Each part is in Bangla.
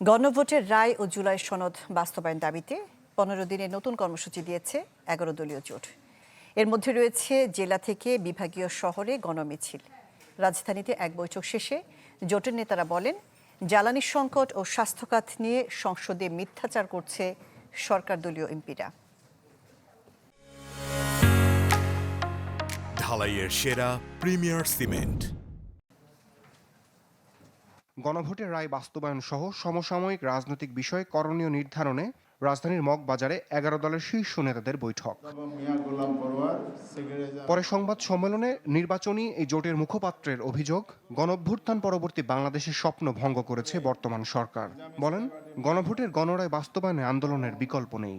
গণভোটের রায় ও জুলাই সনদ বাস্তবায়ন দাবিতে 15 দিনের নতুন কর্মসূচি দিয়েছে 11 দলীয় জোট। এর মধ্যে রয়েছে জেলা থেকে বিভাগীয় শহরে গণমিছিল। রাজধানীতে এক বৈঠক শেষে জোটের নেতারা বলেন, জ্বালানি সংকট ও স্বাস্থ্য খাত নিয়ে সংসদে মিথ্যাচার করছে সরকার দলীয় এমপিরা। ঢালাইয়ের সেরা প্রিমিয়ার সিমেন্ট। গণভোটের রায় বাস্তবায়ন সহ সমসাময়িক রাজনৈতিক বিষয়ে করণীয় নির্ধারণে রাজধানীর মগবাজারে 11 দলের শীর্ষ নেতাদের বৈঠক। পরে সংবাদ সম্মেলনে নির্বাচনী এই জোটের মুখপাত্রের অভিযোগ, গণঅভ্যুত্থান পরবর্তী বাংলাদেশের স্বপ্ন ভঙ্গ করেছে বর্তমান সরকার। বলেন, গণভোটের গণরায় বাস্তবায়নে আন্দোলনের বিকল্প নেই।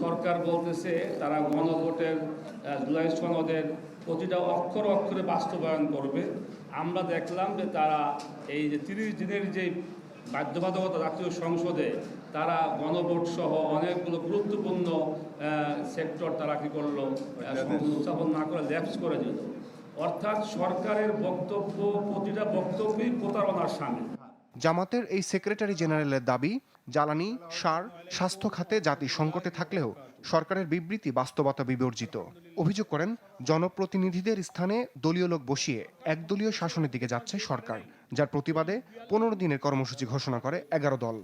সরকার বলতেছে তারা গণভোটের জুলাই সনদের প্রতিটা অক্ষরে অক্ষরে বাস্তবায়ন করবে। আমরা দেখলাম যে তারা এই যে 30 দিনের যে বাধ্যবাধকতা জাতীয় সংসদে তারা গণভোট সহ অনেকগুলো গুরুত্বপূর্ণ সেক্টর তারা কি করলো, উপস্থাপন না করে ল্যাপস করে দিল। অর্থাৎ সরকারের বক্তব্য, প্রতিটা বক্তব্যই প্রতারণার সামিল। জামাতের এই সেক্রেটারি জেনারেলের দাবি, জ্বালানি, সার, স্বাস্থ্য খাতে জাতি সংকটে থাকলেও সরকারের বিবৃতি বাস্তবতা বিবর্জিত। অভিযোগ করেন, জনপ্রতিনিধিদের স্থানে দলীয় লোক বসিয়ে একদলীয় শাসনের দিকে যাচ্ছে সরকার, যার প্রতিবাদে 15 দিনের কর্মসূচি ঘোষণা করে 11 দল।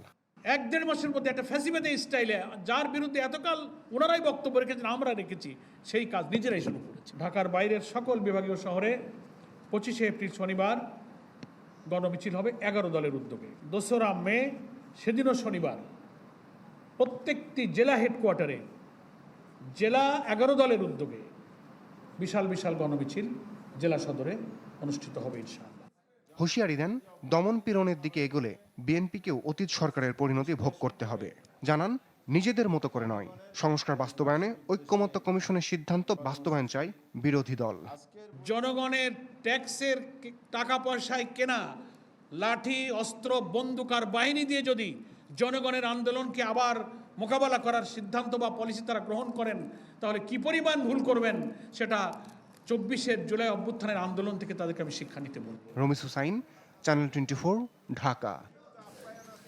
1-1.5 মাসের মধ্যে একটা ফ্যাসিবাদী স্টাইলে যার বিরুদ্ধে এতকাল ওনারাই বক্তব্য রেখেছেন, আমরা রেখেছি, সেই কাজ নিজেরাই শুরু করেছে। ঢাকার বাইরের সকল বিভাগীয় শহরে 25শে এপ্রিল শনিবার গণমিছিল হবে 11 দলের উদ্যোগে। 2রা মে সেদিনও শনিবার প্রত্যেকটি জেলা হেডকোয়ার্টারে জেলা 11 দলের উদ্যোগে বিশাল বিশাল গণমিছিল জেলা সদরে অনুষ্ঠিত হবে ইনশাআল্লাহ। হুঁশিয়ারি দেন, দমন পীড়নের দিকে এগোলে বিএনপিকেও অতীত সরকারের পরিণতি ভোগ করতে হবে। জানান, নিজেদের মতো করে নয়, সংস্কার বাস্তবায়নে ঐক্যমত্য কমিশনের সিদ্ধান্ত বাস্তবায়ন চাই বিরোধী দল। জনগণের ট্যাক্সের টাকা পয়সায় কেনা লাঠি, অস্ত্র, বন্দুক আর বাহিনী দিয়ে যদি জনগণের আন্দোলনকে আবার মোকাবেলা করার সিদ্ধান্ত বা পলিসি তারা গ্রহণ করেন, তাহলে কি পরিমাণ ভুল করবেন সেটা 24শে জুলাই অভ্যুত্থানের আন্দোলন থেকে তাদেরকে আমি শিক্ষা নিতে বলব। রমিস হুসাইন, চ্যানেল 24, ঢাকা।